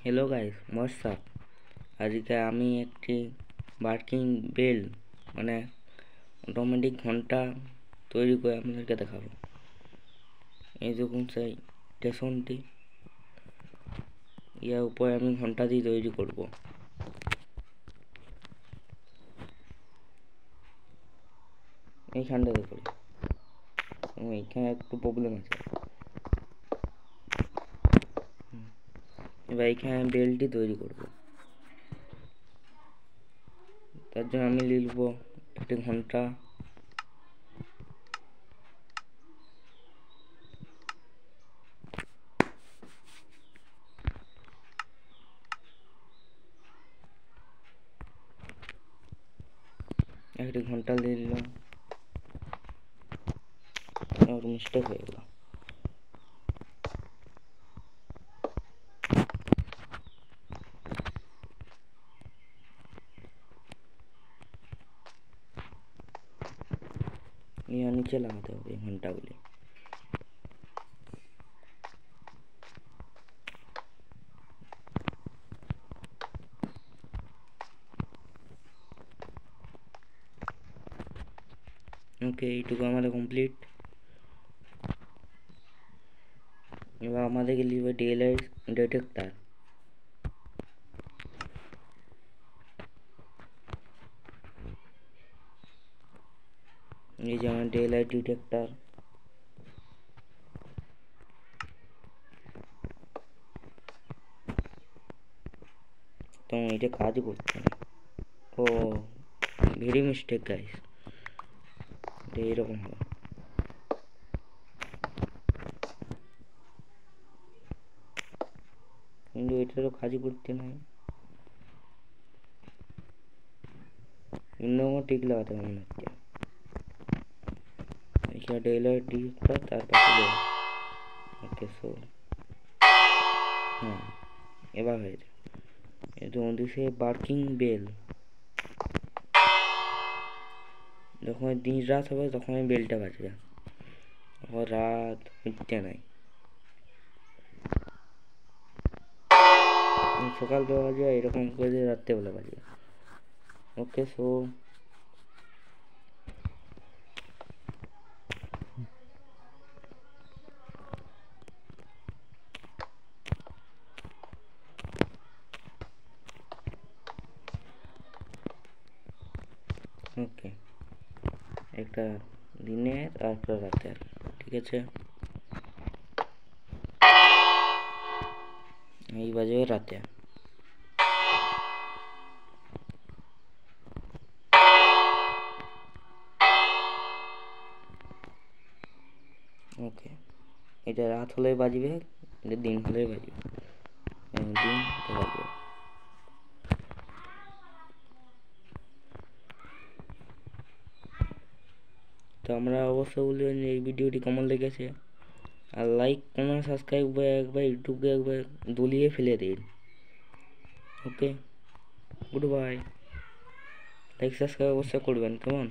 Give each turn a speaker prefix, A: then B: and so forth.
A: Hello guys, WhatsApp. আজকে আমি একটি ওয়ার্কিং বেল মানে অটোমেটিক ঘন্টা তৈরি করে আপনাদেরকে দেখাবো। এই দেখুন সেই স্টেশনটি, ইয়ার উপরে আমি ঘন্টা দিয়ে তৈরি করব। এইখানটাতে করি, এইখানে একটু প্রবলেম আছে। এবার এইখানে বেলটি তৈরি করব। তার জন্য আমি লিখব একটি ঘন্টা, একটি ঘন্টা লিখলাম, মিস্টেক হয়ে গেল। নিচে লাগাতে হবে এই ঘন্টাগুলি। ওকে, এইটুকু আমাদের কমপ্লিট। এবার আমাদেরকে লিখবে ডেলাইট ডিটেক্টর। এই যে আমার ডেলাইট ডিটেক্টর। তো এটা কাজ করছে না। ও ভেরি মিস্টেক গাইস, এটা এরকম হবে। কিন্তু এটারও কাজই করতে নাই। অন্য টিক লাগাতে হবে মনে হচ্ছে। এখানে ডেলাইট ডিটেক্টর, তার পাশে ওকে সো হ্যাঁ, এবার হয়েছে। এটা দিছে ওয়ার্কিং বেল। যখন দিন রাত হবে তখন বেলটা বাজবে, তখন রাত হচ্ছে নাই। সকালবেলা বাজবে, এরকম করে রাত্রেবেলা বাজবে। ওকে সো ওকে, একটা দিনের আর একটা রাতের, ঠিক আছে। এই বাজবে রাতে। ওকে, এটা রাত হলে বাজবে, এটা দিন হলে বাজবে, দিন বাজবে। তো আমরা অবশ্যই বলবেন এই ভিডিওটি কেমন লেগেছে, আর লাইক কমেন্ট সাবস্ক্রাইব একবার ইউটিউবে একবার দলিয়ে ফেলে দিন। ওকে, গুড বাই। লাইক সাবস্ক্রাইব অবশ্যই করবেন, কেমন।